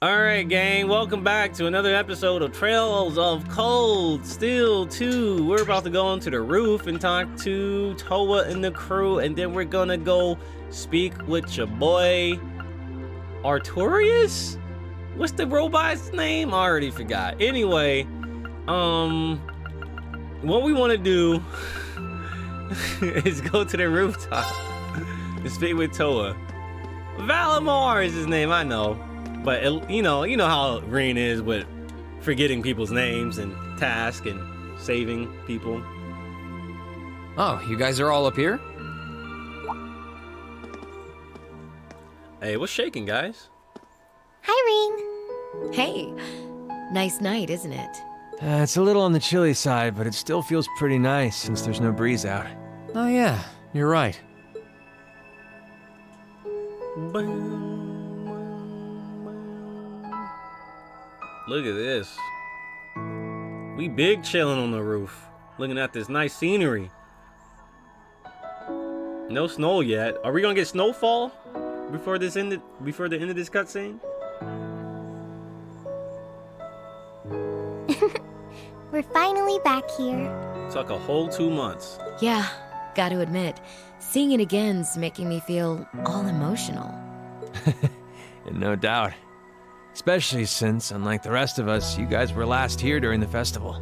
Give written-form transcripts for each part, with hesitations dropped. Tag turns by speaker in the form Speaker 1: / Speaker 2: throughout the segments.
Speaker 1: Alright, gang, welcome back to another episode of Trails of Cold Steel 2. We're about to go onto the roof and talk to Toa and the crew, and then we're gonna go speak with your boy Artorias? What's the robot's name? I already forgot. Anyway, what we want to do is go to the rooftop and speak with Toa. Valimar is his name, I know. But you know how Green is with forgetting people's names and tasks and saving people.
Speaker 2: Oh, you guys are all up here?
Speaker 1: Hey, what's shaking, guys?
Speaker 3: Hi, Ring.
Speaker 4: Hey, nice night, isn't it?
Speaker 5: It's a little on the chilly side, but it still feels pretty nice since there's no breeze out.
Speaker 2: Oh yeah, you're right.
Speaker 1: Look at this. We big chilling on the roof, looking at this nice scenery. No snow yet. Are we gonna get snowfall before the end of this cutscene?
Speaker 3: We're finally back here.
Speaker 1: Took a whole 2 months.
Speaker 4: Yeah, gotta admit, seeing it again's making me feel all emotional.
Speaker 5: No doubt. Especially since, unlike the rest of us, you guys were last here during the festival. ...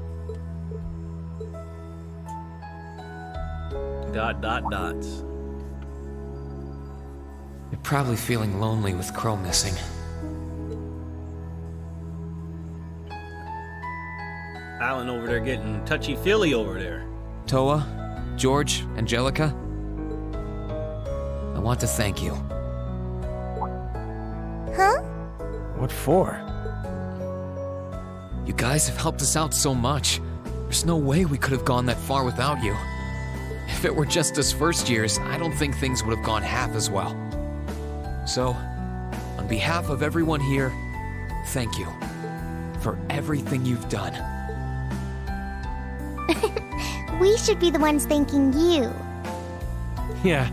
Speaker 2: You're probably feeling lonely with Crow missing.
Speaker 1: Alan over there getting touchy-feely over there.
Speaker 2: Toa, George, Angelica, I want to thank you.
Speaker 3: Huh?
Speaker 5: What for?
Speaker 2: You guys have helped us out so much. There's no way we could have gone that far without you. If it were just us first years, I don't think things would have gone half as well. So, on behalf of everyone here, thank you for everything you've done.
Speaker 3: We should be the ones thanking you.
Speaker 5: Yeah.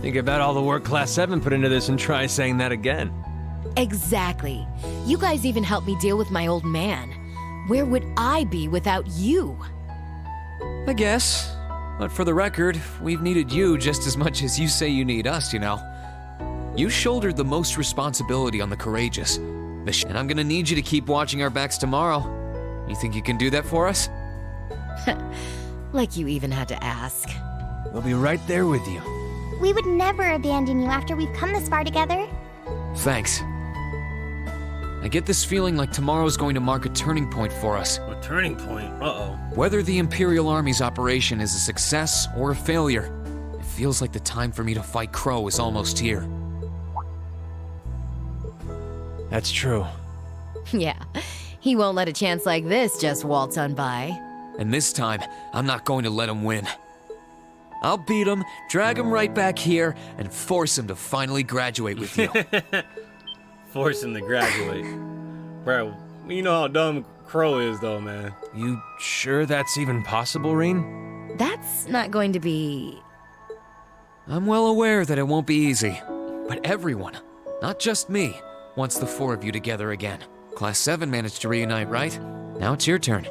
Speaker 5: Think about all the work Class 7 put into this and try saying that again.
Speaker 4: Exactly. You guys even helped me deal with my old man. Where would I be without you?
Speaker 2: I guess. But for the record, we've needed you just as much as you say you need us, you know. You shouldered the most responsibility on the courageous. And I'm gonna need you to keep watching our backs tomorrow. You think you can do that for us?
Speaker 4: Like you even had to ask.
Speaker 5: We'll be right there with you.
Speaker 3: We would never abandon you after we've come this far together.
Speaker 2: Thanks. I get this feeling like tomorrow's going to mark a turning point for us.
Speaker 1: A turning point? Uh-oh.
Speaker 2: Whether the Imperial Army's operation is a success or a failure, it feels like the time for me to fight Crow is almost here.
Speaker 5: That's true.
Speaker 4: Yeah, he won't let a chance like this just waltz on by.
Speaker 2: And this time, I'm not going to let him win. I'll beat him, drag him right back here, and force him to finally graduate with you.
Speaker 1: Force him to graduate. Bro, you know how dumb Crow is though, man.
Speaker 5: You sure that's even possible, Reen?
Speaker 4: That's not going to be...
Speaker 2: I'm well aware that it won't be easy, but everyone, not just me, wants the four of you together again. Class 7 managed to reunite, right? Now it's your turn.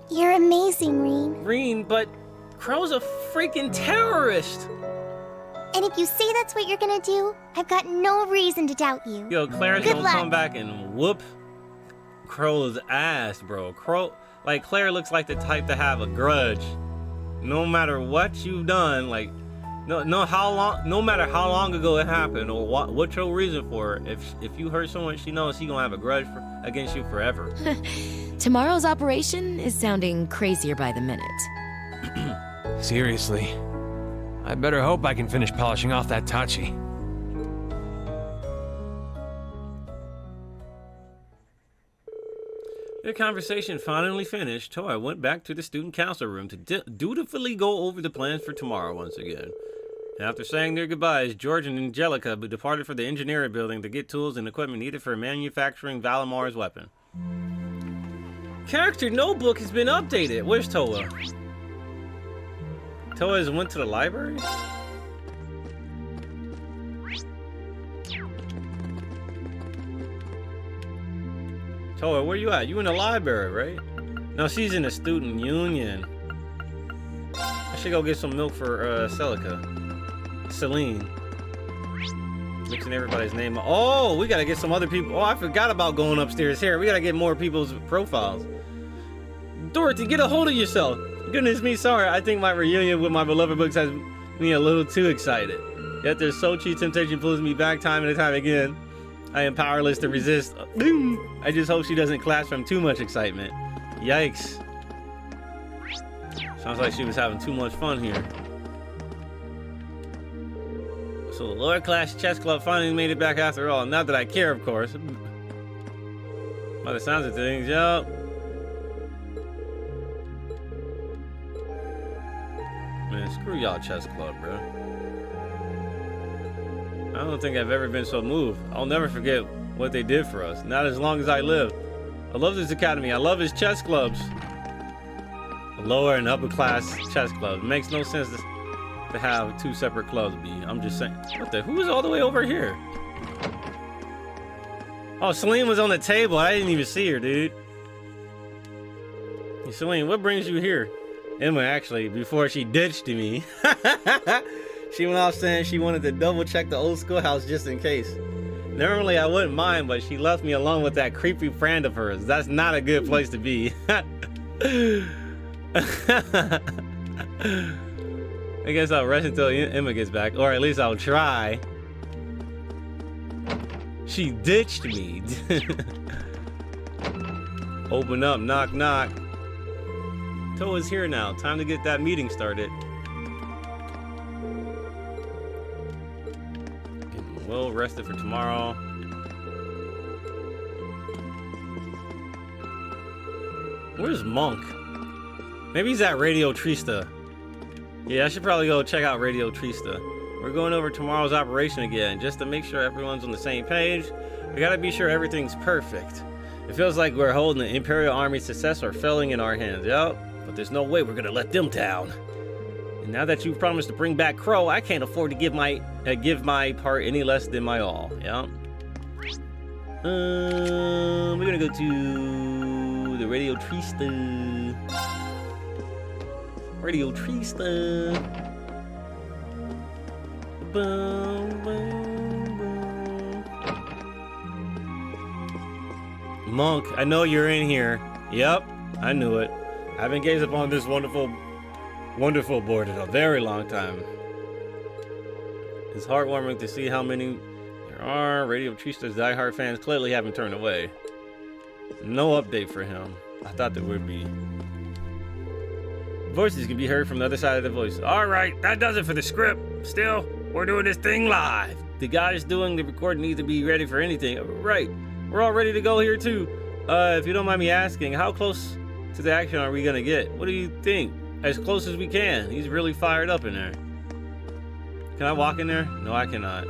Speaker 3: You're amazing, Reen.
Speaker 1: Green, but Crow's a freaking terrorist.
Speaker 3: And if you say that's what you're gonna do, I've got no reason to doubt you.
Speaker 1: Yo, Claire's
Speaker 3: Good
Speaker 1: gonna
Speaker 3: luck.
Speaker 1: come back and whoop Crow's ass, bro. Claire looks like the type to have a grudge. No matter what you've done, like, no matter how long ago it happened or what's your reason for it, if you hurt someone, she knows she gonna have a grudge against you forever.
Speaker 4: Tomorrow's operation is sounding crazier by the minute.
Speaker 5: Seriously. I better hope I can finish polishing off that Tachi.
Speaker 1: Their conversation finally finished. Toa went back to the student council room to dutifully go over the plans for tomorrow once again. After saying their goodbyes, George and Angelica departed for the engineering building to get tools and equipment needed for manufacturing Valimar's weapon. Character notebook has been updated. Where's Toa? Toa has went to the library? Toa, where you at? You in the library, right? No, she's in the student union. I should go get some milk for Celine. Mixing everybody's name. Oh, we gotta get some other people. Oh, I forgot about going upstairs here. We gotta get more people's profiles. Dorothy, get a hold of yourself. Goodness me, sorry. I think my reunion with my beloved books has me a little too excited. Yet their Sochi temptation pulls me back time and time again. I am powerless to resist. I just hope she doesn't clash from too much excitement. Yikes. Sounds like she was having too much fun here. So the lower class chess club finally made it back after all. Not that I care, of course. By the sounds of things, yo. Man, screw y'all chess club, bro. I don't think I've ever been so moved. I'll never forget what they did for us. Not as long as I live. I love this academy. I love his chess clubs. The lower and upper class chess clubs. It makes no sense to have two separate clubs, B. I'm just saying. What the? Who is all the way over here? Oh, Celine was on the table. I didn't even see her, dude. Hey, Celine, what brings you here? Emma, actually, before she ditched me, she went off saying she wanted to double check the old schoolhouse just in case. Normally, I wouldn't mind, but she left me alone with that creepy friend of hers. That's not a good place to be. I guess I'll rest until Emma gets back, or at least I'll try. She ditched me. Open up, knock, knock. Toa's here now. Time to get that meeting started. Getting well rested for tomorrow. Where's Monk? Maybe he's at Radio Trista. Yeah, I should probably go check out Radio Trista. We're going over tomorrow's operation again, just to make sure everyone's on the same page. We gotta be sure everything's perfect. It feels like we're holding the Imperial Army's success or failing in our hands, yup. But there's no way we're gonna let them down. And now that you've promised to bring back Crow, I can't afford to give my part any less than my all, yup. We're gonna go to the Radio Trista. Radio Trista. Boom, boom, boom. Monk, I know you're in here. Yep, I knew it. I've been gazing upon this wonderful board in a very long time. It's heartwarming to see how many there are. Radio Trista's diehard fans clearly haven't turned away. No update for him. I thought there would be. Voices can be heard from the other side of the voice. All right, that does it for the script. Still, we're doing this thing live. The guys doing the recording need to be ready for anything. Right, we're all ready to go here too. If you don't mind me asking, how close to the action are we gonna get? What do you think? As close as we can. He's really fired up in there. Can I walk in there? No, I cannot.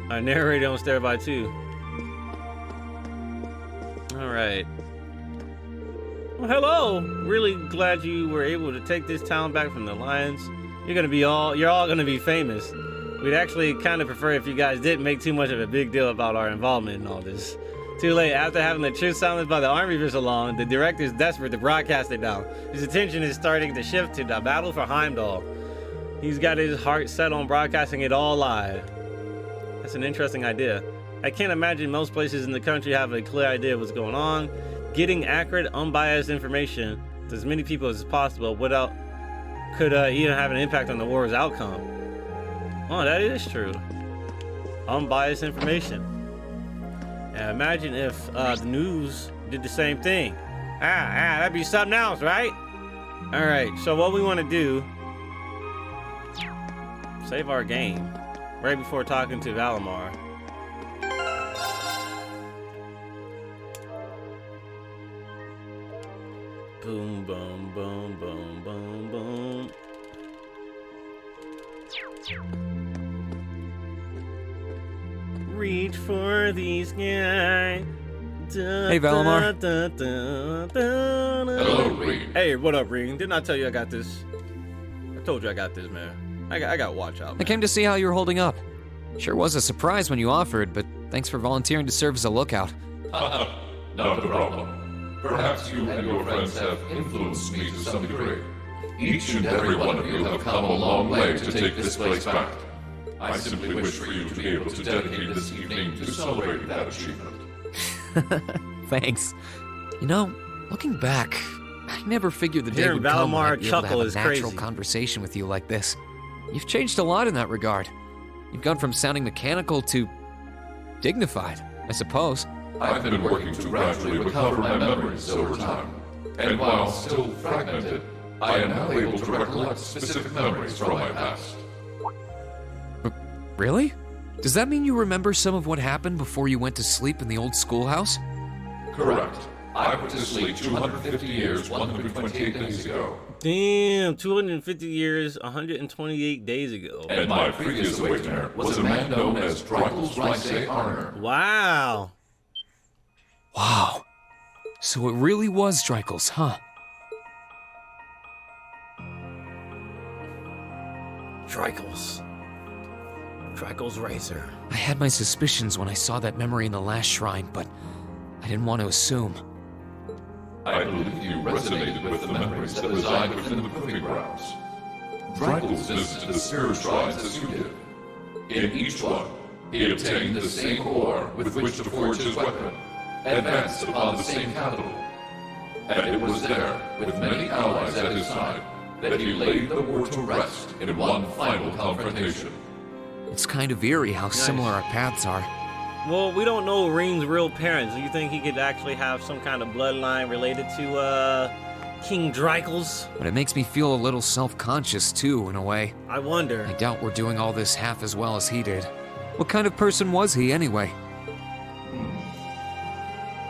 Speaker 1: I narrate on standby too. All right. Well, hello. Really glad you were able to take this town back from the lions. You're all gonna be famous. We'd actually kind of prefer if you guys didn't make too much of a big deal about our involvement in all this. Too late. After having the truth silenced by the army for so long, the director's desperate to broadcast it now. His attention is starting to shift to the battle for Heimdall. He's got his heart set on broadcasting it all live. That's an interesting idea. I can't imagine most places in the country have a clear idea of what's going on. Getting accurate, unbiased information to as many people as possible could even have an impact on the war's outcome. Oh, that is true. Unbiased information. And imagine if the news did the same thing. That'd be something else, right? All right, so what we want to do, save our game right before talking to Valimar. Boom, boom, boom, boom, boom, boom. Reach for these guys.
Speaker 2: Hey, Valimar.
Speaker 6: Hello, Reed.
Speaker 1: Hey, what up, Ring? Didn't I tell you I got this? I told you I got this, man. I got watch out, man.
Speaker 2: I came to see how you were holding up. Sure was a surprise when you offered, but Thanks for volunteering to serve as a lookout.
Speaker 6: Not a problem. Perhaps you and your friends have influenced me to some degree. Each and every one of you have come a long way to take this place back. I simply wish for you to be able to dedicate this evening to celebrating that achievement.
Speaker 2: Thanks. You know, looking back, I never figured the day
Speaker 1: Hearing
Speaker 2: would come when
Speaker 1: Valimar
Speaker 2: I'd be able to
Speaker 1: chuckle
Speaker 2: have a
Speaker 1: is
Speaker 2: natural
Speaker 1: crazy.
Speaker 2: conversation with you like this. You've changed a lot in that regard. You've gone from sounding mechanical to dignified, I suppose.
Speaker 6: I've been working to gradually recover my memories over time, and while still fragmented, I am now able to recollect specific memories from my past.
Speaker 2: Really? Does that mean you remember some of what happened before you went to sleep in the old schoolhouse?
Speaker 6: Correct. I went to sleep 250 years, 128 days ago,
Speaker 1: Damn, 250 years, 128 days ago.
Speaker 6: and my previous awakener was a man known as Drykel's Rice Arner.
Speaker 1: Wow.
Speaker 2: Wow. So it really was Drykel's, huh?
Speaker 1: Drykel's Racer.
Speaker 2: I had my suspicions when I saw that memory in the last shrine, but I didn't want to assume.
Speaker 6: I believe you resonated with the memories that reside within the proving grounds. Drykel's visited the spirit shrines as you did. In each one, he obtained the same ore with which to forge his weapon, advanced upon the same capital. And it was there, with many allies at his side, that he laid the war to rest in one final confrontation.
Speaker 2: It's kind of eerie how similar our paths are.
Speaker 1: Well, we don't know Rean's real parents. Do you think he could actually have some kind of bloodline related to, King Drykel's?
Speaker 2: But it makes me feel a little self-conscious too, in a way.
Speaker 1: I wonder.
Speaker 2: I doubt we're doing all this half as well as he did. What kind of person was he, anyway?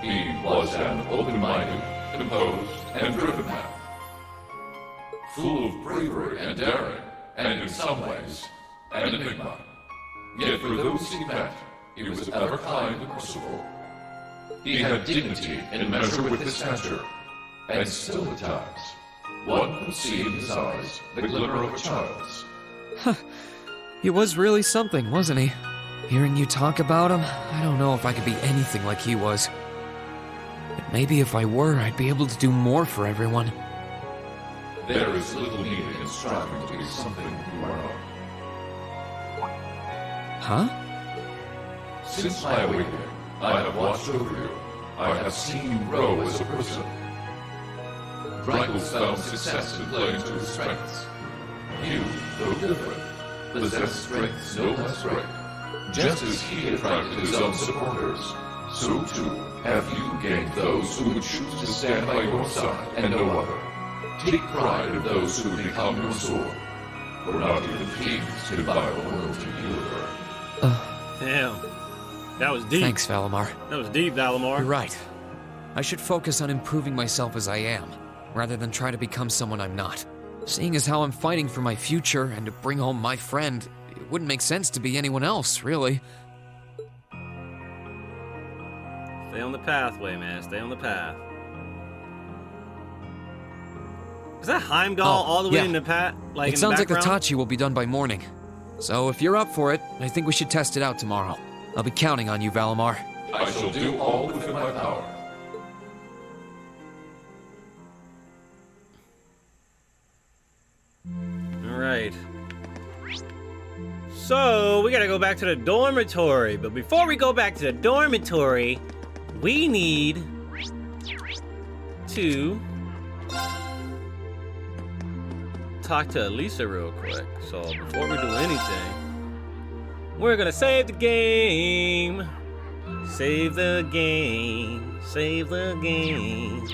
Speaker 6: He was an open-minded, composed, and driven man. Full of bravery and daring, and in some ways, an enigma. Yet for those he met, he was ever kind and merciful. He had dignity in measure with his stature, and still at times, one could see in his eyes the glimmer of a child's.
Speaker 2: He was really something, wasn't he? Hearing you talk about him, I don't know if I could be anything like he was. But maybe if I were, I'd be able to do more for everyone.
Speaker 6: There is little need in striving to be something you are not.
Speaker 2: Huh?
Speaker 6: Since my awakening, I have watched over you. I have seen you grow as a person. Drykel's found success in playing to his strengths. You, though different, possess strengths no less great. Just as he attracted his own supporters, so too have you gained those who would choose to stand by your side and no other. Take pride in those who would become your sword, for not even kings can buy a loyalty you earn.
Speaker 1: Damn. That was deep.
Speaker 2: Thanks, Valimar.
Speaker 1: That was deep, Valimar.
Speaker 2: You're right. I should focus on improving myself as I am, rather than try to become someone I'm not. Seeing as how I'm fighting for my future and to bring home my friend, it wouldn't make sense to be anyone else, really.
Speaker 1: Stay on the pathway, man. Stay on the path. Is that Heimdall all the way
Speaker 2: yeah.
Speaker 1: in the path? Like
Speaker 2: It
Speaker 1: in
Speaker 2: sounds
Speaker 1: the
Speaker 2: like the
Speaker 1: background?
Speaker 2: Tachi will be done by morning. So if you're up for it, I think we should test it out tomorrow. I'll be counting on you, Valimar.
Speaker 6: I shall do all within my power.
Speaker 1: Alright. So, we gotta go back to the dormitory. But before we go back to the dormitory, we need to talk to Elisa real quick. So, before we do anything, we're gonna save the game. Save the game. Save the game.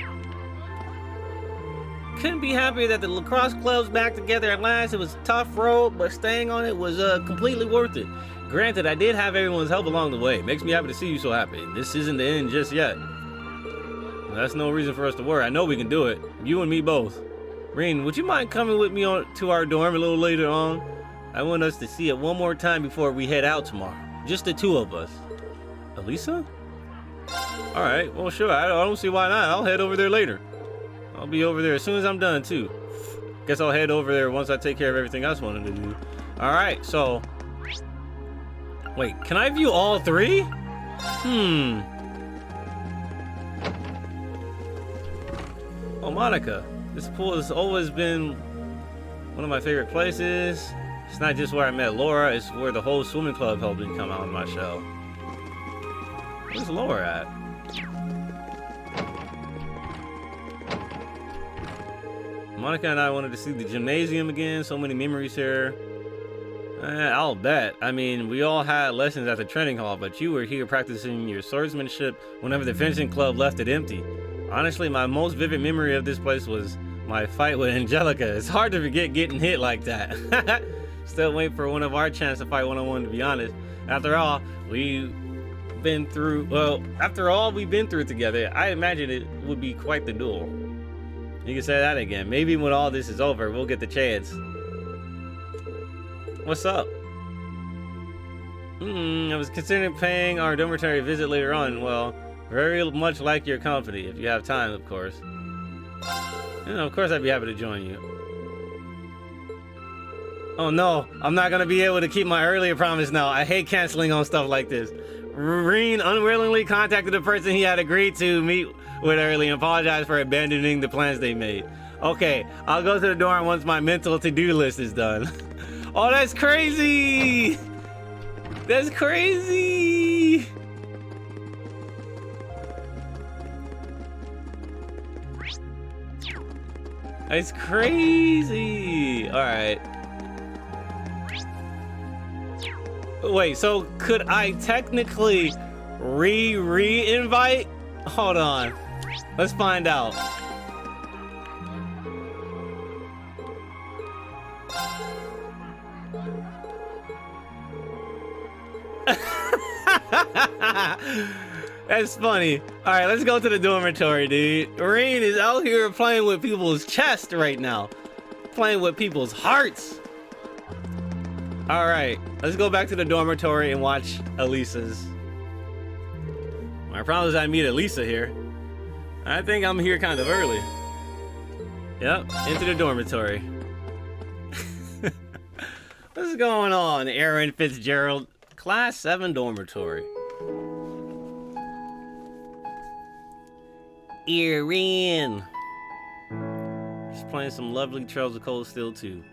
Speaker 1: Couldn't be happier that the lacrosse club's back together at last. It was a tough road, but staying on it was completely worth it. Granted, I did have everyone's help along the way. Makes me happy to see you so happy. This isn't the end just yet. That's no reason for us to worry. I know we can do it. You and me both. Rain, would you mind coming with me to our dorm a little later on? I want us to see it one more time before we head out tomorrow. Just the two of us. Elisa? Alright, well sure. I don't see why not. I'll head over there later. I'll be over there as soon as I'm done, too. Guess I'll head over there once I take care of everything else I wanted to do. Alright, so... Wait, can I view all three? Oh, Monica. This pool has always been one of my favorite places. It's not just where I met Laura, it's where the whole swimming club helped me come out of my shell. Where's Laura at? Monica and I wanted to see the gymnasium again. So many memories here. I'll bet. I mean, we all had lessons at the training hall, but you were here practicing your swordsmanship whenever the fencing club left it empty. Honestly, my most vivid memory of this place was my fight with Angelica. It's hard to forget getting hit like that. Still wait for one of our chance to fight one-on-one, to be honest. After all we've been through together, I imagine it would be quite the duel. You can say that again. Maybe when all this is over, we'll get the chance. What's up? I was considering paying our dormitory visit later on. Well, very much like your company, if you have time, of course. Of course I'd be happy to join you. Oh no, I'm not gonna be able to keep my earlier promise now. I hate canceling on stuff like this. Reen unwillingly contacted the person he had agreed to meet with early and apologized for abandoning the plans they made. Okay, I'll go to the dorm once my mental to-do list is done. Oh, that's crazy! That's crazy! That's crazy! Alright. Wait, so could I technically re-invite? Hold on. Let's find out. That's funny. Alright, let's go to the dormitory, dude. Rain is out here playing with people's chests right now. Playing with people's hearts. Alright, let's go back to the dormitory and watch Elisa's. My problem is I meet Elisa here. I think I'm here kind of early. Yep, into the dormitory. What's going on, Aaron Fitzgerald? Class 7 dormitory. Erin. She's playing some lovely Trails of Cold Steel too.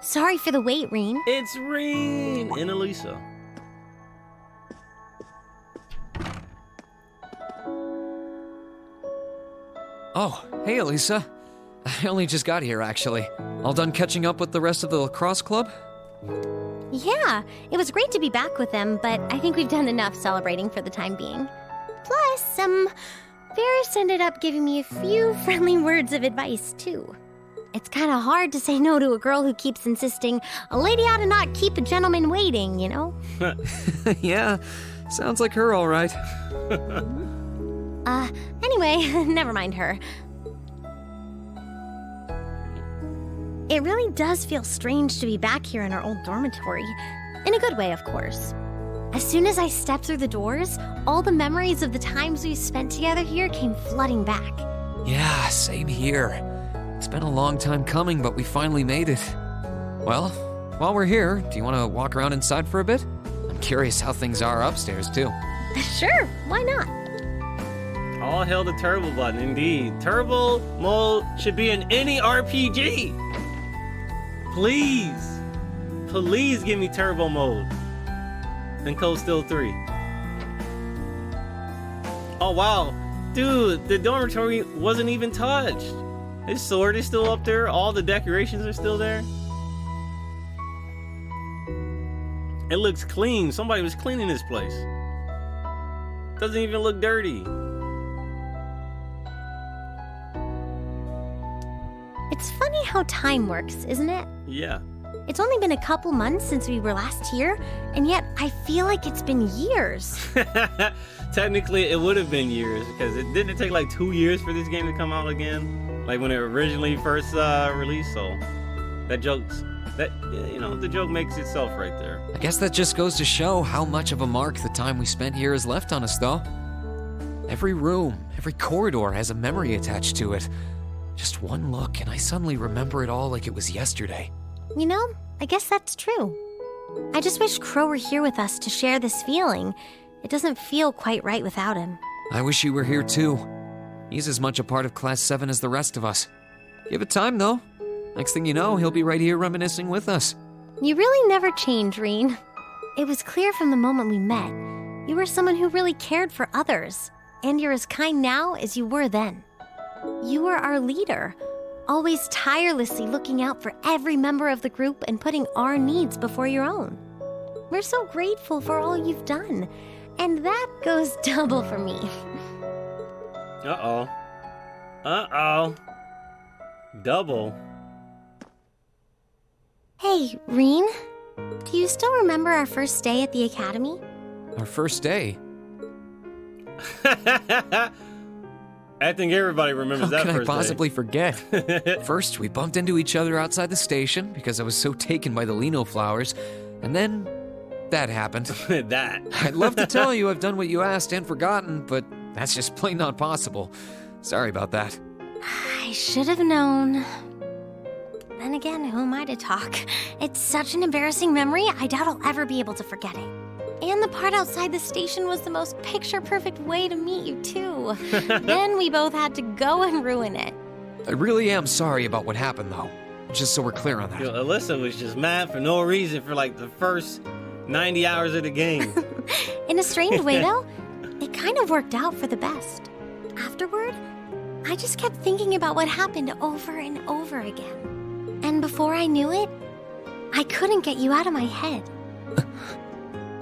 Speaker 3: Sorry for the wait, Reen.
Speaker 1: It's Reen and Elisa.
Speaker 2: Oh, hey, Elisa. I only just got here, actually. All done catching up with the rest of the lacrosse club?
Speaker 3: Yeah, it was great to be back with them, but I think we've done enough celebrating for the time being. Plus, Varys ended up giving me a few friendly words of advice, too. It's kind of hard to say no to a girl who keeps insisting a lady ought to not keep a gentleman waiting, you know?
Speaker 2: Yeah, sounds like her, all right.
Speaker 3: Anyway, never mind her. It really does feel strange to be back here in our old dormitory. In a good way, of course. As soon as I stepped through the doors, all the memories of the times we spent together here came flooding back.
Speaker 2: Yeah, same here. It's been a long time coming, but we finally made it. Well, while we're here, do you want to walk around inside for a bit? I'm curious how things are upstairs, too.
Speaker 3: Sure, why not?
Speaker 1: All hail the turbo button, indeed. Turbo mode should be in any RPG. Please. Please give me turbo mode. And Cold Steel 3. Oh, wow. Dude, the dormitory wasn't even touched. His sword is still up there. All the decorations are still there. It looks clean. Somebody was cleaning this place. Doesn't even look dirty.
Speaker 3: It's funny how time works, isn't it?
Speaker 1: Yeah.
Speaker 3: It's only been a couple months since we were last here, and yet I feel like it's been years.
Speaker 1: Technically, it would have been years, because it didn't take like 2 years for this game to come out again. Like when it originally first released, so the joke makes itself right there.
Speaker 2: I guess that just goes to show how much of a mark the time we spent here has left on us, though. Every room, every corridor has a memory attached to it. Just one look, and I suddenly remember it all like it was yesterday.
Speaker 3: You know, I guess that's true. I just wish Crow were here with us to share this feeling. It doesn't feel quite right without him.
Speaker 2: I wish he were here too. He's as much a part of Class 7 as the rest of us. Give it time, though. Next thing you know, he'll be right here reminiscing with us.
Speaker 3: You really never change, Reen. It was clear from the moment we met. You were someone who really cared for others. And you're as kind now as you were then. You were our leader, always tirelessly looking out for every member of the group and putting our needs before your own. We're so grateful for all you've done, and that goes double for me.
Speaker 1: Uh-oh. Uh-oh. Double.
Speaker 3: Hey, Reen, do you still remember our first day at the academy?
Speaker 2: Our first day.
Speaker 1: I think everybody remembers that
Speaker 2: How can I
Speaker 1: first
Speaker 2: possibly
Speaker 1: day.
Speaker 2: forget? First, we bumped into each other outside the station because I was so taken by the lino flowers, and then that happened.
Speaker 1: That.
Speaker 2: I'd love to tell you I've done what you asked and forgotten, but that's just plain not possible. Sorry about that.
Speaker 3: I should have known. Then again, who am I to talk? It's such an embarrassing memory, I doubt I'll ever be able to forget it. And the part outside the station was the most picture-perfect way to meet you, too. Then we both had to go and ruin it.
Speaker 2: I really am sorry about what happened, though. Just so we're clear on that.
Speaker 1: Yo, Alyssa was just mad for no reason for like the first 90 hours of the game.
Speaker 3: In a strange way, though, it kind of worked out for the best. Afterward, I just kept thinking about what happened over and over again. And before I knew it, I couldn't get you out of my head.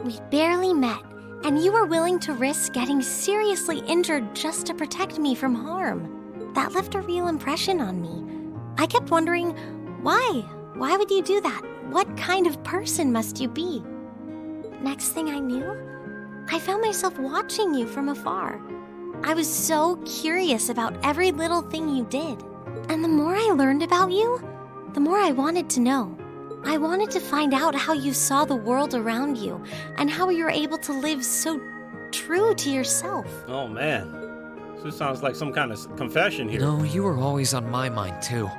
Speaker 3: We barely met, and you were willing to risk getting seriously injured just to protect me from harm. That left a real impression on me. I kept wondering, why? Why would you do that? What kind of person must you be? Next thing I knew, I found myself watching you from afar. I was so curious about every little thing you did. And the more I learned about you, the more I wanted to know. I wanted to find out how you saw the world around you and how you were able to live so true to yourself.
Speaker 1: Oh, man. This sounds like some kind of confession here.
Speaker 2: No, you were always on my mind, too.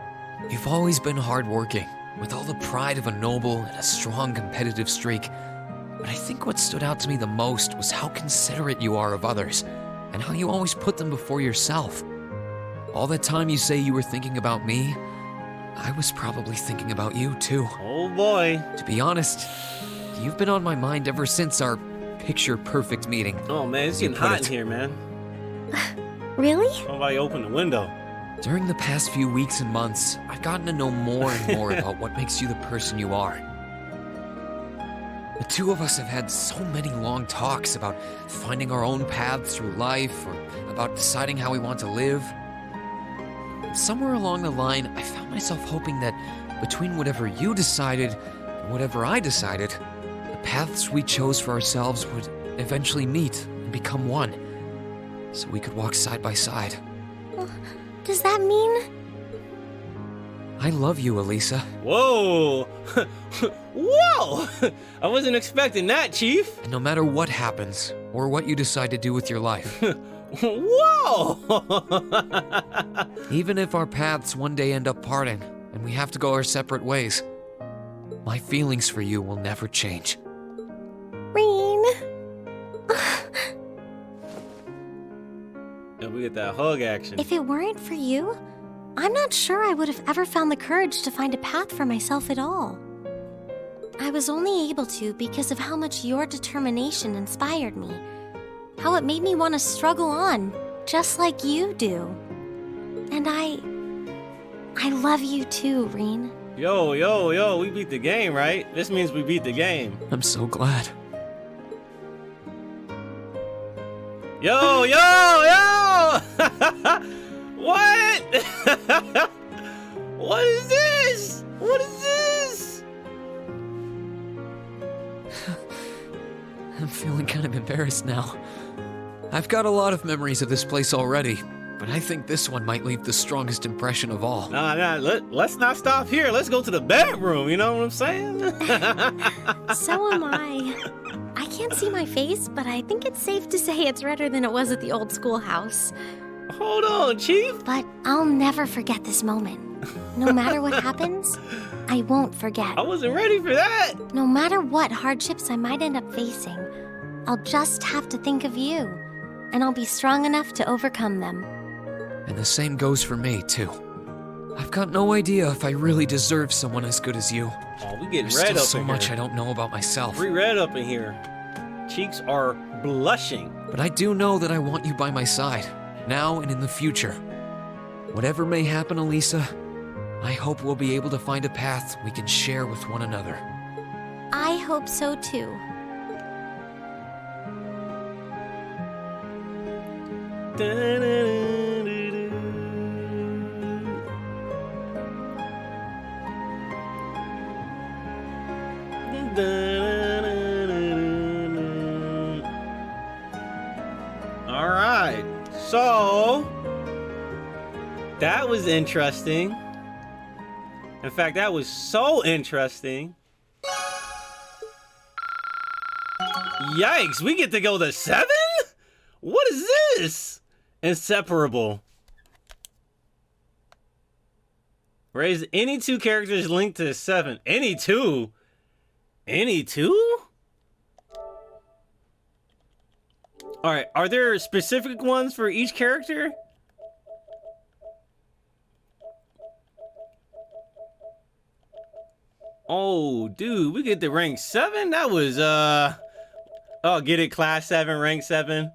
Speaker 2: You've always been hardworking, with all the pride of a noble and a strong competitive streak. But I think what stood out to me the most was how considerate you are of others, and how you always put them before yourself. All the time you say you were thinking about me, I was probably thinking about you, too.
Speaker 1: Oh, boy.
Speaker 2: To be honest, you've been on my mind ever since our picture-perfect meeting.
Speaker 1: Oh, man, it's
Speaker 2: You
Speaker 1: getting
Speaker 2: put
Speaker 1: hot
Speaker 2: it.
Speaker 1: in here, man.
Speaker 3: Really?
Speaker 1: Somebody open the window.
Speaker 2: During the past few weeks and months, I've gotten to know more and more about what makes you the person you are. The two of us have had so many long talks about finding our own paths through life, or about deciding how we want to live. Somewhere along the line, I found myself hoping that between whatever you decided and whatever I decided, the paths we chose for ourselves would eventually meet and become one, so we could walk side by side.
Speaker 3: Does that mean?
Speaker 2: I love you, Elisa.
Speaker 1: Whoa. Whoa. I wasn't expecting that, Chief.
Speaker 2: And no matter what happens, or what you decide to do with your life,
Speaker 1: Whoa.
Speaker 2: even if our paths one day end up parting and we have to go our separate ways, my feelings for you will never change.
Speaker 3: Reen.
Speaker 1: And we get that hug action.
Speaker 3: If it weren't for you, I'm not sure I would have ever found the courage to find a path for myself at all. I was only able to because of how much your determination inspired me. How it made me want to struggle on, just like you do. And I love you too, Reen.
Speaker 1: Yo, we beat the game, right? This means we beat the game.
Speaker 2: I'm so glad.
Speaker 1: Yo! What? What is this? What is this?
Speaker 2: I'm feeling kind of embarrassed now. I've got a lot of memories of this place already, but I think this one might leave the strongest impression of all.
Speaker 1: Nah, let's not stop here. Let's go to the bedroom, you know what I'm saying?
Speaker 3: So am I. I can't see my face, but I think it's safe to say it's redder than it was at the old schoolhouse.
Speaker 1: Hold on, Chief.
Speaker 3: But I'll never forget this moment. No matter what happens, I won't forget.
Speaker 1: I wasn't ready for that.
Speaker 3: No matter what hardships I might end up facing, I'll just have to think of you, and I'll be strong enough to overcome them.
Speaker 2: And the same goes for me, too. I've got no idea if I really deserve someone as good as you.
Speaker 1: Oh, we getting
Speaker 2: There's
Speaker 1: red
Speaker 2: still
Speaker 1: up
Speaker 2: so
Speaker 1: in
Speaker 2: much
Speaker 1: here.
Speaker 2: I don't know about myself.
Speaker 1: We red up in here. Cheeks are blushing.
Speaker 2: But I do know that I want you by my side, now and in the future. Whatever may happen, Elisa, I hope we'll be able to find a path we can share with one another.
Speaker 3: I hope so too.
Speaker 1: All right, so that was interesting. In fact, that was so interesting. Yikes, we get to go to 7? What is this? Inseparable. Raise any 2 characters linked to 7. Any 2? Any 2? Alright, are there specific ones for each character? Oh, dude, we get to rank 7? That was, oh, get it, class 7, rank 7.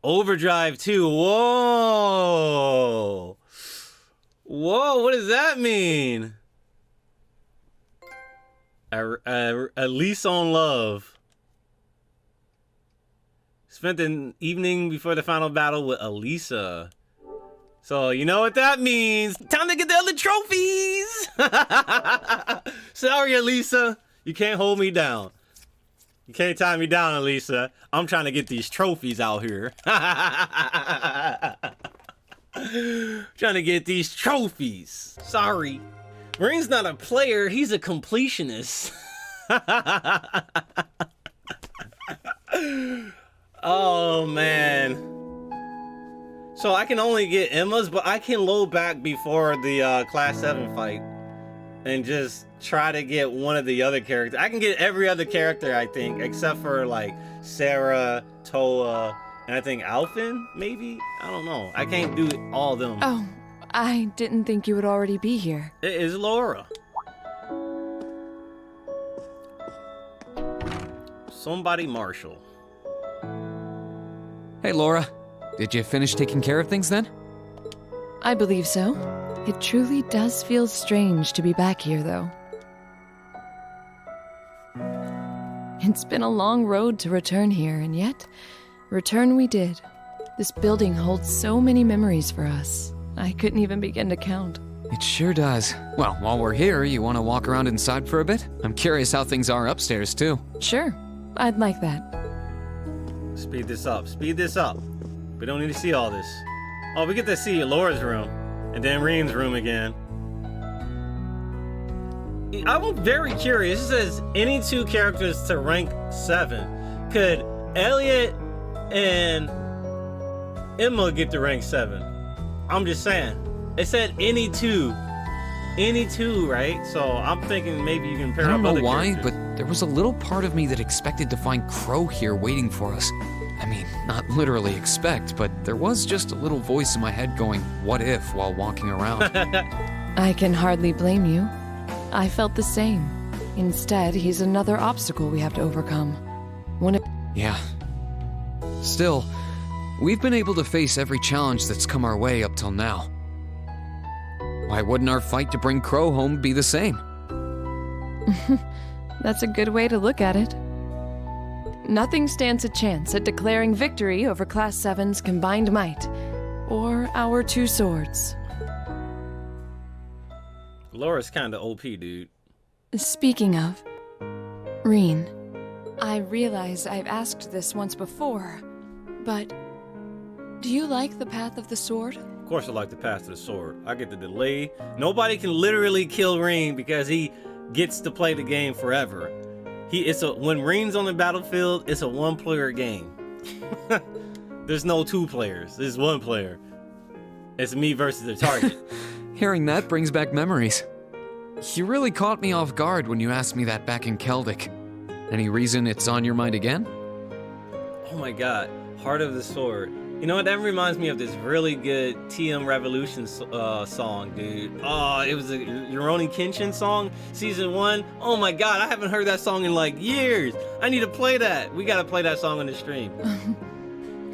Speaker 1: Overdrive 2, whoa! Whoa, what does that mean? A lease on love. Spent an evening before the final battle with Elisa. So, you know what that means. Time to get the other trophies! Sorry, Elisa. You can't hold me down. You can't tie me down, Elisa. I'm trying to get these trophies out here. Trying to get these trophies. Sorry. Marine's not a player, he's a completionist. Oh, man. So I can only get Emma's, but I can load back before the Class 7 fight and just try to get one of the other characters. I can get every other character, I think, except for, like, Sarah, Toa, and I think Alphen, maybe? I don't know. I can't do all of them.
Speaker 7: Oh, I didn't think you would already be here.
Speaker 1: It is Laura. Somebody Marshall.
Speaker 2: Hey, Laura. Did you finish taking care of things then?
Speaker 7: I believe so. It truly does feel strange to be back here, though. It's been a long road to return here, and yet, return we did. This building holds so many memories for us. I couldn't even begin to count.
Speaker 2: It sure does. Well, while we're here, you want to walk around inside for a bit? I'm curious how things are upstairs, too.
Speaker 7: Sure, I'd like that.
Speaker 1: Speed this up. Speed this up. We don't need to see all this. Oh, we get to see Laura's room. And then Reen's room again. I'm very curious. It says any 2 characters to rank 7. Could Elliot and Emma get to rank 7? I'm just saying. It said any 2. Any 2, right? So I'm thinking maybe you can pair
Speaker 2: I
Speaker 1: up
Speaker 2: don't know
Speaker 1: other
Speaker 2: why,
Speaker 1: characters.
Speaker 2: but there was a little part of me that expected to find Crow here waiting for us. I mean, not literally expect, but there was just a little voice in my head going, what if, while walking around.
Speaker 7: I can hardly blame you. I felt the same. Instead, he's another obstacle we have to overcome.
Speaker 2: Yeah. Still, we've been able to face every challenge that's come our way up till now. Why wouldn't our fight to bring Crow home be the same?
Speaker 7: That's a good way to look at it. Nothing stands a chance at declaring victory over Class 7's combined might, or our 2 swords.
Speaker 1: Laura's kind of OP, dude.
Speaker 7: Speaking of, Reen, I realize I've asked this once before, but do you like the path of the sword?
Speaker 1: Of course I like the path to the sword. I get the delay. Nobody can literally kill Reen because he gets to play the game forever. When Reen's on the battlefield, it's a 1-player game. There's no 2 players. There's 1 player. It's me versus the target.
Speaker 2: Hearing that brings back memories. You really caught me off guard when you asked me that back in Celtic. Any reason it's on your mind again?
Speaker 1: Oh my god, Heart of the Sword. You know what, that reminds me of this really good TM Revolution song, dude. Oh, it was a Rurouni Kenshin song, season 1. Oh my god, I haven't heard that song in like years. I need to play that. We gotta play that song on the stream.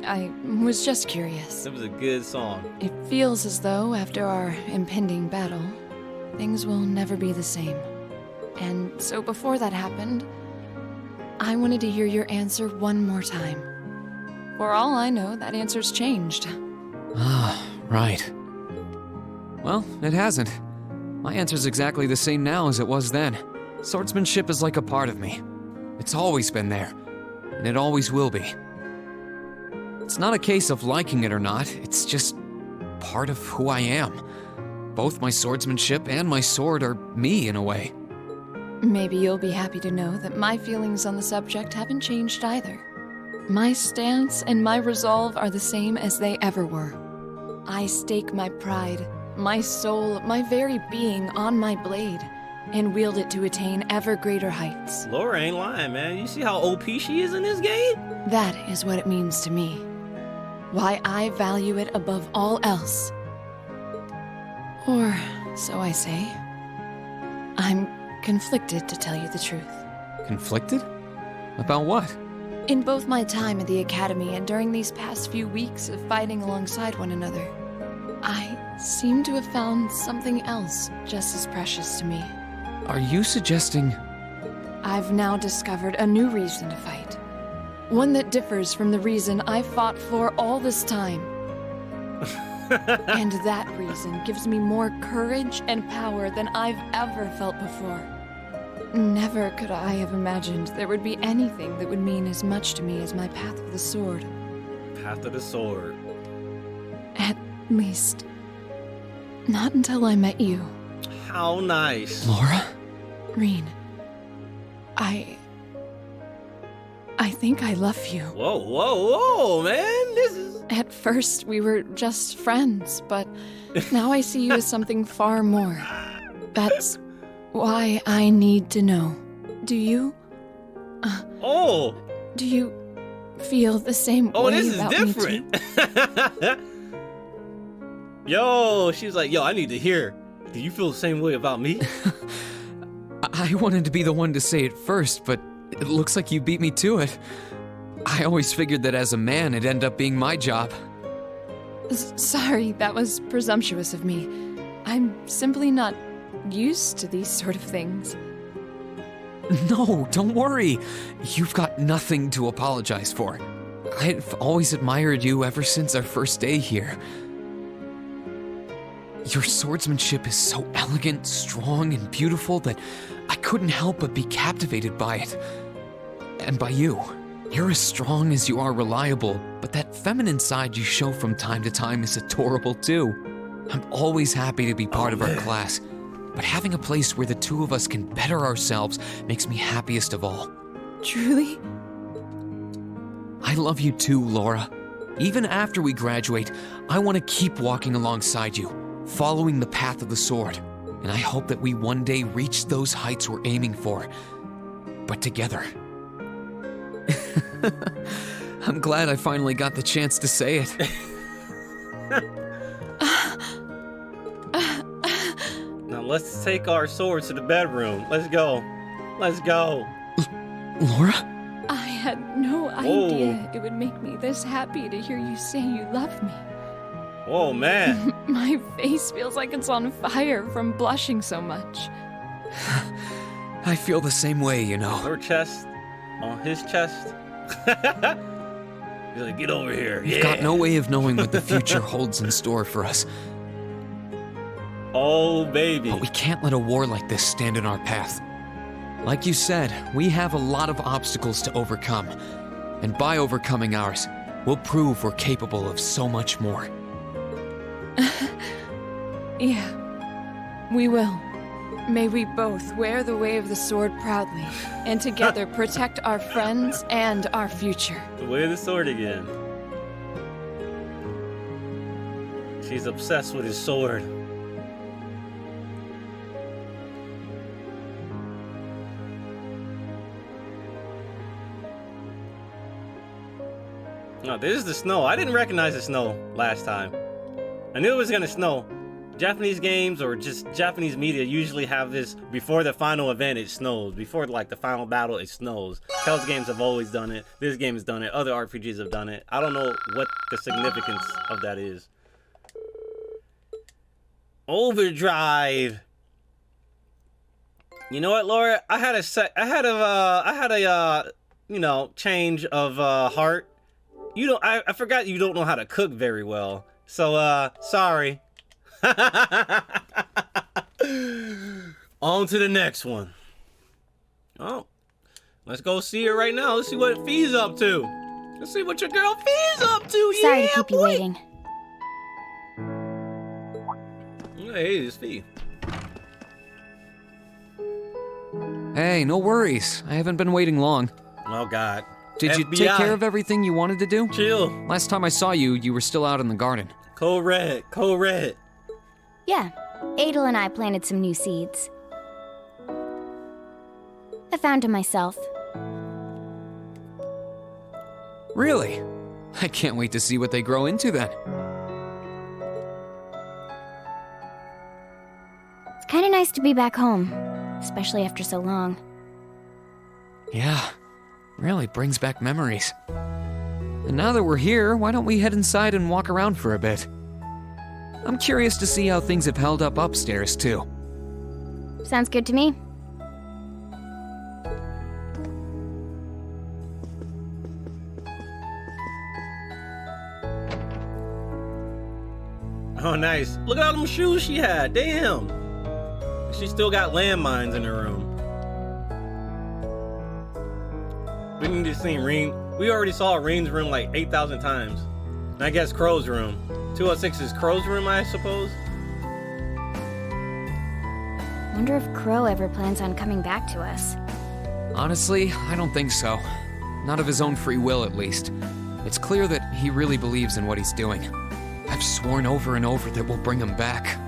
Speaker 7: I was just curious.
Speaker 1: It was a good song.
Speaker 7: It feels as though, after our impending battle, things will never be the same. And so before that happened, I wanted to hear your answer one more time. For all I know, that answer's changed.
Speaker 2: Ah, right. Well, it hasn't. My answer's exactly the same now as it was then. Swordsmanship is like a part of me. It's always been there, and it always will be. It's not a case of liking it or not, it's just part of who I am. Both my swordsmanship and my sword are me in a way.
Speaker 7: Maybe you'll be happy to know that my feelings on the subject haven't changed either. My stance and my resolve are the same as they ever were. I stake my pride, my soul, my very being on my blade, and wield it to attain ever greater heights.
Speaker 1: Laura ain't lying, man. You see how OP she is in this game?
Speaker 7: That is what it means to me. Why I value it above all else. Or so I say. I'm conflicted, to tell you the truth.
Speaker 2: Conflicted? About what?
Speaker 7: In both my time at the Academy and during these past few weeks of fighting alongside one another, I seem to have found something else just as precious to me.
Speaker 2: Are you suggesting...
Speaker 7: I've now discovered a new reason to fight. One that differs from the reason I fought for all this time. And that reason gives me more courage and power than I've ever felt before. Never could I have imagined there would be anything that would mean as much to me as my path of the sword.
Speaker 1: Path of the Sword.
Speaker 7: At least, not until I met you.
Speaker 1: How nice.
Speaker 2: Laura?
Speaker 7: Reen, I think I love you.
Speaker 1: Whoa, whoa, whoa, man. This is...
Speaker 7: At first, we were just friends, but now I see you as something far more. That's why I need to know. Do you?
Speaker 1: Oh!
Speaker 7: Do you feel the same
Speaker 1: Oh,
Speaker 7: way
Speaker 1: this is
Speaker 7: about
Speaker 1: different.
Speaker 7: me too?
Speaker 1: Yo, she was like, yo, I need to hear. Do you feel the same way about me?
Speaker 2: I wanted to be the one to say it first, but it looks like you beat me to it. I always figured that as a man, it'd end up being my job.
Speaker 7: Sorry, that was presumptuous of me. I'm simply not used to these sort of things.
Speaker 2: No, don't worry. You've got nothing to apologize for. I've always admired you ever since our first day here. Your swordsmanship is so elegant, strong, and beautiful that I couldn't help but be captivated by it. And by you. You're as strong as you are reliable, but that feminine side you show from time to time is adorable too. I'm always happy to be part of our class, but having a place where the two of us can better ourselves makes me happiest of all.
Speaker 7: Truly?
Speaker 2: I love you too, Laura. Even after we graduate, I want to keep walking alongside you, following the path of the sword, and I hope that we one day reach those heights we're aiming for, but together. I'm glad I finally got the chance to say it.
Speaker 1: Now let's take our swords to the bedroom. Let's go. Let's go.
Speaker 2: Laura?
Speaker 7: I had no idea it would make me this happy to hear you say you love me.
Speaker 1: Whoa, man.
Speaker 7: My face feels like it's on fire from blushing so much.
Speaker 2: I feel the same way, you know.
Speaker 1: Her chest on his chest. He's like, get over here.
Speaker 2: We've got no way of knowing what the future holds in store for us.
Speaker 1: Oh, baby.
Speaker 2: But we can't let a war like this stand in our path. Like you said, we have a lot of obstacles to overcome. And by overcoming ours, we'll prove we're capable of so much more.
Speaker 7: Yeah, we will. May we both wear the way of the sword proudly, and together protect our friends and our future.
Speaker 1: The way of the sword again. She's obsessed with his sword. No, this is the snow. I didn't recognize the snow last time. I knew it was gonna snow. Japanese games or just Japanese media usually have this before the final event. It snows before like the final battle. It snows. Telltale games have always done it. This game has done it. Other RPGs have done it. I don't know what the significance of that is. Overdrive. You know what, Laura? I had a you know, change of heart. You don't. I forgot you don't know how to cook very well. So sorry. On to the next one. Oh, let's go see her right now. Let's see what Fee's up to. Let's see what your girl Fee's up to.
Speaker 8: Sorry
Speaker 1: yeah,
Speaker 8: to keep you
Speaker 1: boy.
Speaker 8: waiting.
Speaker 1: Hey, it's Fee.
Speaker 2: Hey, no worries. I haven't been waiting long.
Speaker 1: Oh God.
Speaker 2: Did you
Speaker 1: FBI.
Speaker 2: take care of everything you wanted to do?
Speaker 1: Chill.
Speaker 2: Last time I saw you, you were still out in the garden.
Speaker 1: Code Red. Code Red.
Speaker 8: Yeah, Adel and I planted some new seeds. I found him myself.
Speaker 2: Really? I can't wait to see what they grow into then.
Speaker 8: It's kind of nice to be back home, especially after so long.
Speaker 2: Yeah, really brings back memories. And now that we're here, why don't we head inside and walk around for a bit? I'm curious to see how things have held up upstairs, too.
Speaker 8: Sounds good to me.
Speaker 1: Oh, nice. Look at all them shoes she had. Damn. She still got landmines in her room. We need to see Reen. We already saw Reen's room like 8,000 times. And I guess Crow's room. 206 is Crow's room, I suppose?
Speaker 8: Wonder if Crow ever plans on coming back to us.
Speaker 2: Honestly, I don't think so. Not of his own free will, at least. It's clear that he really believes in what he's doing. I've sworn over and over that we'll bring him back.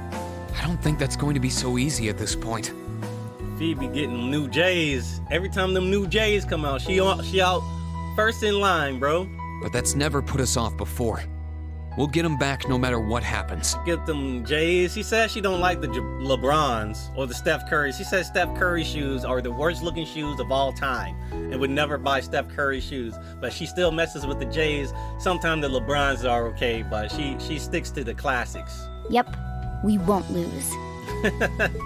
Speaker 2: I don't think that's going to be so easy at this point.
Speaker 1: Phoebe getting new J's. Every time them new J's come out, she out first in line, bro.
Speaker 2: But that's never put us off before. We'll get him back no matter what happens.
Speaker 1: Get them J's. She says she don't like the LeBrons or the Steph Currys. She says Steph Curry shoes are the worst looking shoes of all time and would never buy Steph Curry shoes. But she still messes with the J's. Sometimes the LeBrons are okay, but she sticks to the classics.
Speaker 8: Yep, we won't lose.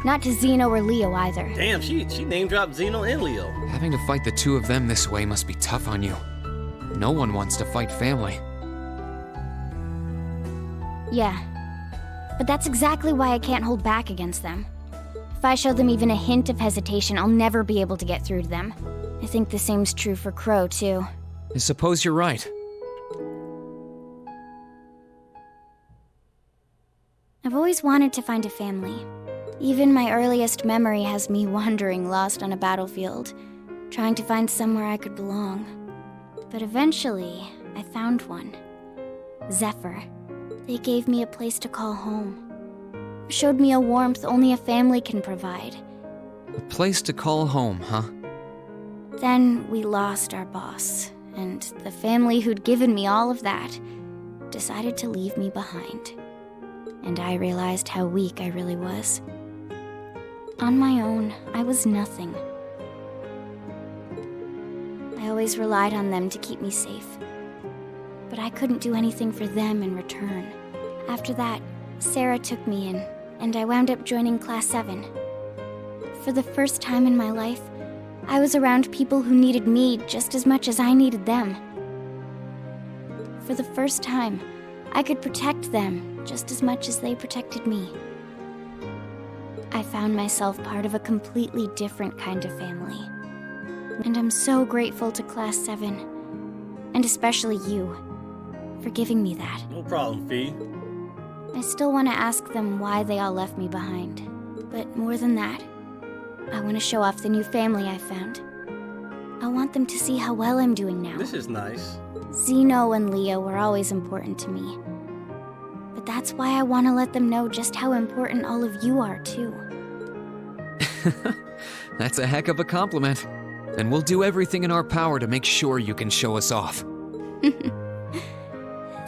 Speaker 8: Not to Zeno or Leo either.
Speaker 1: Damn, she name dropped Zeno and Leo.
Speaker 2: Having to fight the two of them this way must be tough on you. No one wants to fight family.
Speaker 8: Yeah, but that's exactly why I can't hold back against them. If I show them even a hint of hesitation, I'll never be able to get through to them. I think the same's true for Crow, too.
Speaker 2: I suppose you're right.
Speaker 8: I've always wanted to find a family. Even my earliest memory has me wandering lost on a battlefield, trying to find somewhere I could belong. But eventually, I found one. Zephyr. They gave me a place to call home. Showed me a warmth only a family can provide.
Speaker 2: A place to call home, huh?
Speaker 8: Then we lost our boss, and the family who'd given me all of that decided to leave me behind. And I realized how weak I really was. On my own, I was nothing. I always relied on them to keep me safe. But I couldn't do anything for them in return. After that, Sarah took me in, and I wound up joining Class 7. For the first time in my life, I was around people who needed me just as much as I needed them. For the first time, I could protect them just as much as they protected me. I found myself part of a completely different kind of family. And I'm so grateful to Class 7, and especially you, for giving me that.
Speaker 1: No problem, Fee.
Speaker 8: I still want to ask them why they all left me behind. But more than that, I want to show off the new family I found. I want them to see how well I'm doing now.
Speaker 1: This is nice.
Speaker 8: Zeno and Leo were always important to me. But That's why I want to let them know just how important all of you are, too.
Speaker 2: That's a heck of a compliment. And we'll do everything in our power to make sure you can show us off.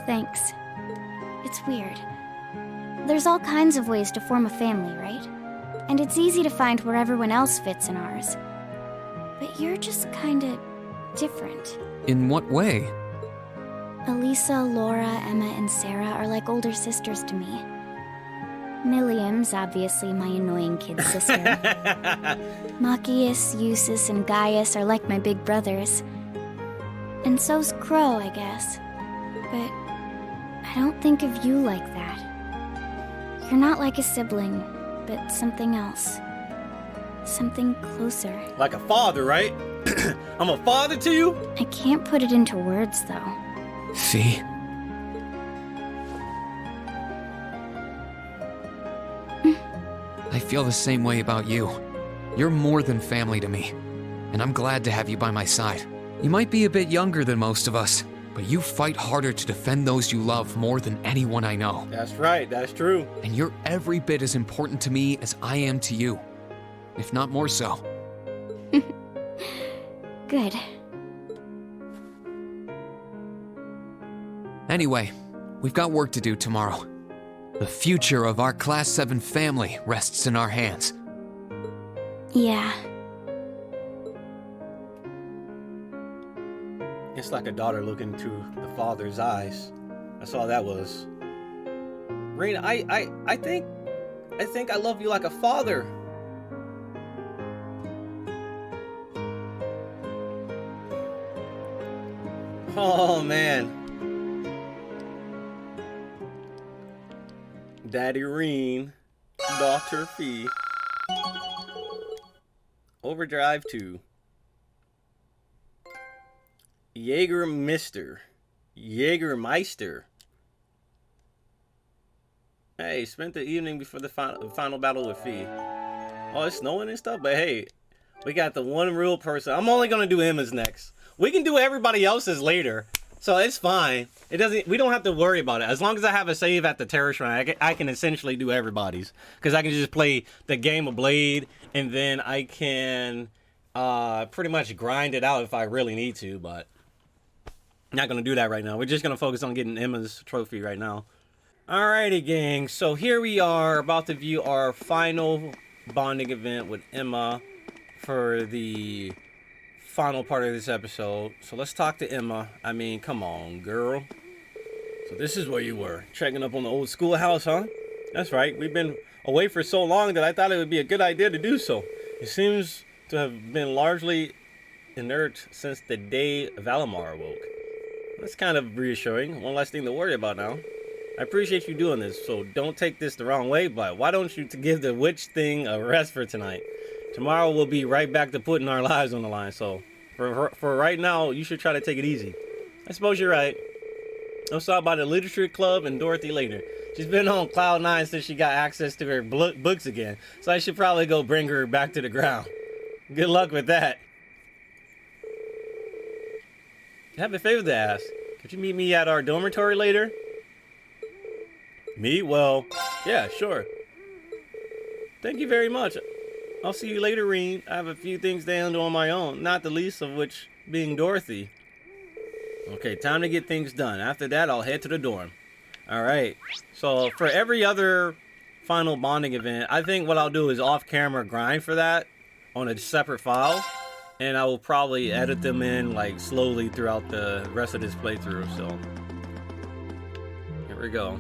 Speaker 8: Thanks. It's weird. There's all kinds of ways to form a family, right? And it's easy to find where everyone else fits in ours. But you're just kinda different.
Speaker 2: In what way?
Speaker 8: Elisa, Laura, Emma, and Sarah are like older sisters to me. Milliam's obviously my annoying kid sister. Machias, Eustace, and Gaius are like my big brothers. And so's Crow, I guess. But I don't think of you like that. You're not like a sibling, but something else. Something closer.
Speaker 1: Like a father, right? I'm a father to you?
Speaker 8: I can't put it into words, though.
Speaker 2: Fee? I feel the same way about you. You're more than family to me, and I'm glad to have you by my side. You might be a bit younger than most of us, but you fight harder to defend those you love more than anyone I know.
Speaker 1: That's right, that's true.
Speaker 2: And you're every bit as important to me as I am to you, if not more so.
Speaker 8: Good.
Speaker 2: Anyway, we've got work to do tomorrow. The future of our Class 7 family rests in our hands.
Speaker 8: Yeah.
Speaker 1: It's like a daughter looking into the father's eyes. That's all that was. Raina, I think I love you like a father. Oh man. Daddy Reen, Dr. Fee. Overdrive 2. Jägermeister. Hey, spent the evening before the final battle with Fee. Oh, it's snowing and stuff, but hey, we got the one real person. I'm only gonna do Emma's next. We can do everybody else's later, so it's fine. It doesn't. We don't have to worry about it. As long as I have a save at the Terror Shrine, I can essentially do everybody's, because I can just play the game of Blade, and then I can pretty much grind it out if I really need to. But I'm not gonna do that right now. We're just gonna focus on getting Emma's trophy right now. Alrighty, gang. So here we are, about to view our final bonding event with Emma for the final part of this episode. So let's talk to Emma. I mean, come on, girl. So this is where you were, checking up on the old schoolhouse, huh? That's right. We've been away for so long that I thought it would be a good idea to do so. It seems to have been largely inert since the day Valimar awoke. That's kind of reassuring. One less thing to worry about now. I appreciate you doing this, so don't take this the wrong way, but why don't you give the witch thing a rest for tonight? Tomorrow we'll be right back to putting our lives on the line, so for right now, you should try to take it easy. I suppose you're right. I'll stop by the literature club and Dorothy later. She's been on cloud 9 since she got access to her books again, so I should probably go bring her back to the ground. Good luck with that. I have a favor to ask. Could you meet me at our dormitory later? Me? Well, yeah, sure. Thank you very much. I'll see you later, Reen. I have a few things to handle on my own, not the least of which being Dorothy. Okay, time to get things done. After that, I'll head to the dorm. Alright, so for every other final bonding event, I think what I'll do is off-camera grind for that on a separate file, and I will probably edit them in like slowly throughout the rest of this playthrough, so here we go.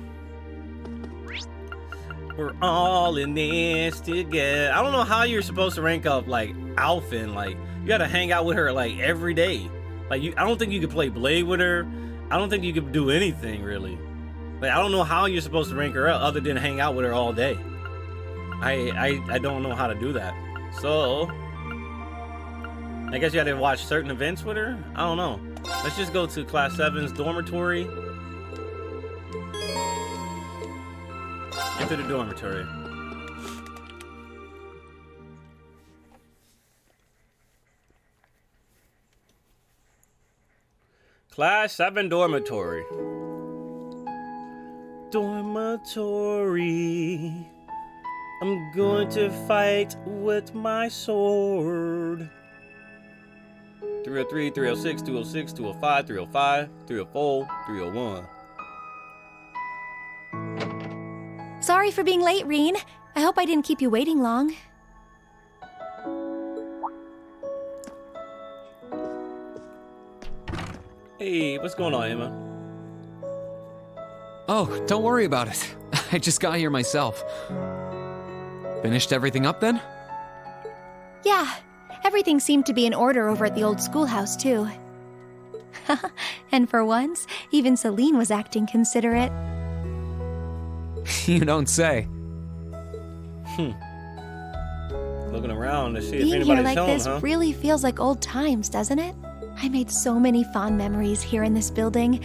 Speaker 1: We're all in this together. I don't know how you're supposed to rank up like Alphen. Like, you gotta hang out with her like every day. Like, I don't think you could play Blade with her. I don't think you could do anything really. Like, I don't know how you're supposed to rank her up other than hang out with her all day. I don't know how to do that. So I guess you had to watch certain events with her. I don't know. Let's just go to Class 7's dormitory. Enter the dormitory. Class 7 dormitory. dormitory. I'm going to fight with my sword. 303, 306, 206, 205, 305, 304, 301.
Speaker 3: Sorry for being late, Reen. I hope I didn't keep you waiting long.
Speaker 1: Hey, what's going on, Emma?
Speaker 2: Oh, don't worry about it. I just got here myself. Finished everything up then?
Speaker 3: Yeah, everything seemed to be in order over at the old schoolhouse, too. And for once, even Celine was acting considerate.
Speaker 2: You don't say.
Speaker 1: Looking around to see if
Speaker 3: Being here
Speaker 1: anybody's
Speaker 3: like
Speaker 1: home,
Speaker 3: this
Speaker 1: huh?
Speaker 3: really feels like old times, doesn't it? I made so many fond memories here in this building.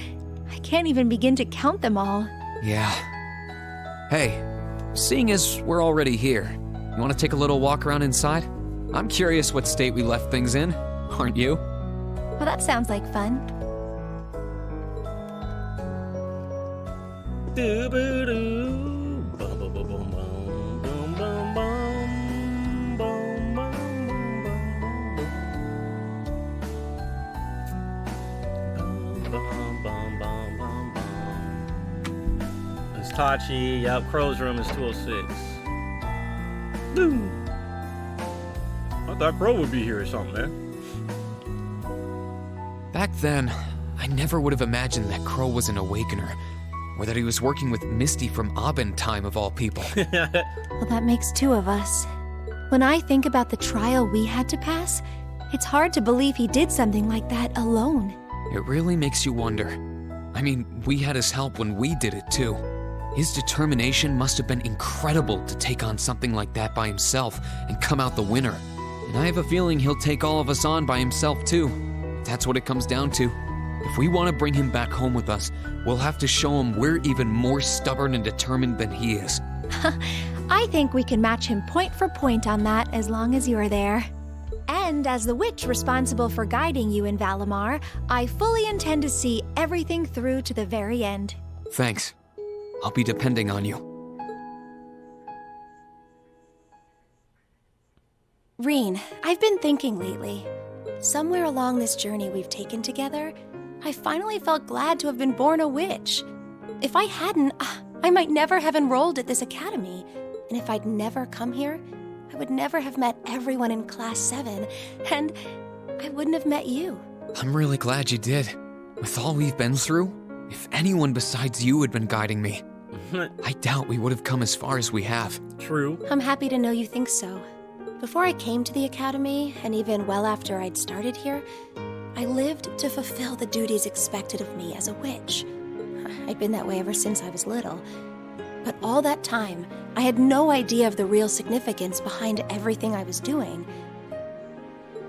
Speaker 3: I can't even begin to count them all.
Speaker 2: Yeah. Hey, seeing as we're already here, you want to take a little walk around inside? I'm curious what state we left things in, aren't you?
Speaker 3: Well, that sounds like fun.
Speaker 1: Doo-boo-doo. Bum, bum, bum, bum, bum, bum, bum, bum, bum, bum, bum, bum, bum, bum. It's Tachi. Yep, Crow's room is 206. Woo. I thought Crow would be here or something, man.
Speaker 2: Back then, I never would have imagined that Crow was an awakener, or that he was working with Misty from Abend time of all people.
Speaker 3: Well, that makes two of us. When I think about the trial we had to pass, it's hard to believe he did something like that alone.
Speaker 2: It really makes you wonder. I mean, we had his help when we did it too. His determination must have been incredible to take on something like that by himself and come out the winner. And I have a feeling he'll take all of us on by himself too. That's what it comes down to. If we want to bring him back home with us, we'll have to show him we're even more stubborn and determined than he is.
Speaker 3: I think we can match him point for point on that as long as you're there. And as the witch responsible for guiding you in Valimar, I fully intend to see everything through to the very end.
Speaker 2: Thanks. I'll be depending on you.
Speaker 3: Reen, I've been thinking lately. Somewhere along this journey we've taken together, I finally felt glad to have been born a witch. If I hadn't, I might never have enrolled at this academy. And if I'd never come here, I would never have met everyone in Class 7, and I wouldn't have met you.
Speaker 2: I'm really glad you did. With all we've been through, if anyone besides you had been guiding me, I doubt we would have come as far as we have.
Speaker 1: True.
Speaker 3: I'm happy to know you think so. Before I came to the academy, and even well after I'd started here, I lived to fulfill the duties expected of me as a witch. I'd been that way ever since I was little. But all that time, I had no idea of the real significance behind everything I was doing.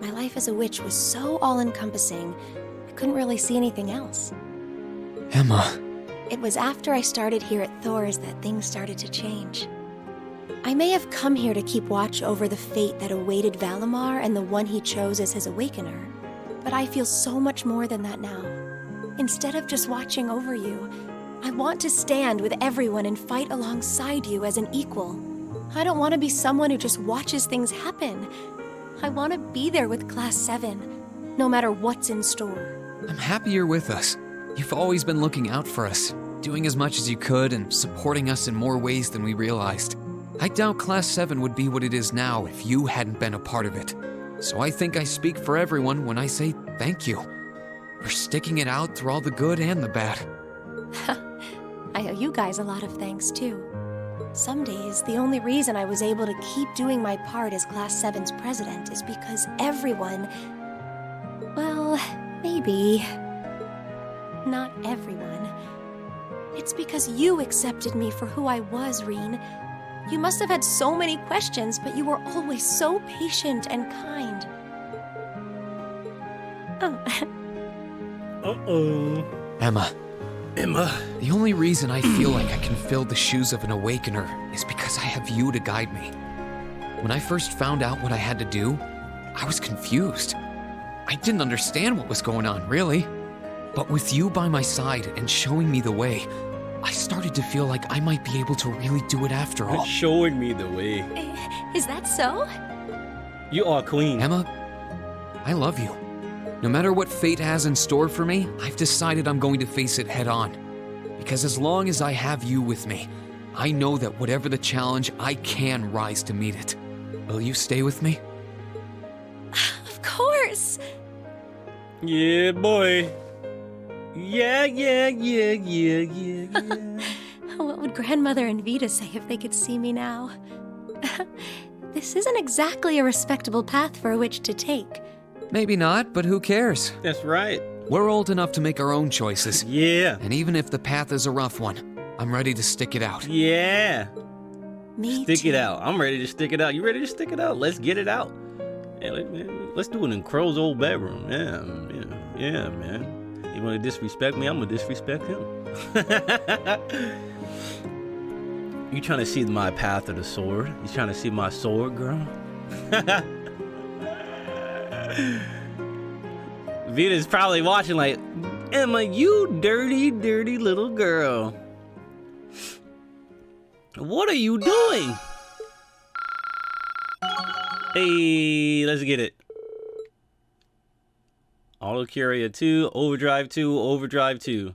Speaker 3: My life as a witch was so all-encompassing, I couldn't really see anything else.
Speaker 2: Emma.
Speaker 3: It was after I started here at Thor's that things started to change. I may have come here to keep watch over the fate that awaited Valimar and the one he chose as his awakener, but I feel so much more than that now. Instead of just watching over you, I want to stand with everyone and fight alongside you as an equal. I don't want to be someone who just watches things happen. I want to be there with Class 7, no matter what's in store.
Speaker 2: I'm happy you're with us. You've always been looking out for us, doing as much as you could and supporting us in more ways than we realized. I doubt Class 7 would be what it is now if you hadn't been a part of it. So I think I speak for everyone when I say thank you for sticking it out through all the good and the bad.
Speaker 3: I owe you guys a lot of thanks, too. Some days, the only reason I was able to keep doing my part as Class 7's president is because everyone... Well, maybe... not everyone. It's because you accepted me for who I was, Reen. You must have had so many questions, but you were always so patient and kind.
Speaker 1: Uh-oh.
Speaker 2: Emma.
Speaker 1: Emma.
Speaker 2: The only reason I feel like I can fill the shoes of an awakener is because I have you to guide me. When I first found out what I had to do, I was confused. I didn't understand what was going on, really. But with you by my side and showing me the way, I started to feel like I might be able to really do it after all.
Speaker 1: Showing me the way.
Speaker 3: Is that so?
Speaker 1: You are queen.
Speaker 2: Emma, I love you. No matter what fate has in store for me, I've decided I'm going to face it head on. Because as long as I have you with me, I know that whatever the challenge, I can rise to meet it. Will you stay with me?
Speaker 3: Of course.
Speaker 1: Yeah, boy. Yeah.
Speaker 3: What would Grandmother and Vita say if they could see me now? This isn't exactly a respectable path for a witch to take.
Speaker 2: Maybe not, but who cares?
Speaker 1: That's right.
Speaker 2: We're old enough to make our own choices.
Speaker 1: Yeah.
Speaker 2: And even if the path is a rough one, I'm ready to stick it out.
Speaker 1: Yeah.
Speaker 3: Me
Speaker 1: Stick
Speaker 3: too.
Speaker 1: it out. I'm ready to stick it out. You ready to stick it out? Let's get it out. Yeah, let's do it in Crow's old bedroom. Yeah, man. You want to disrespect me? I'm gonna disrespect him. You trying to see my path to the sword? You trying to see my sword, girl? Vita's probably watching like, Emma, you dirty, dirty little girl. What are you doing? Hey, let's get it. Auto Carrier 2, Overdrive 2, Overdrive 2.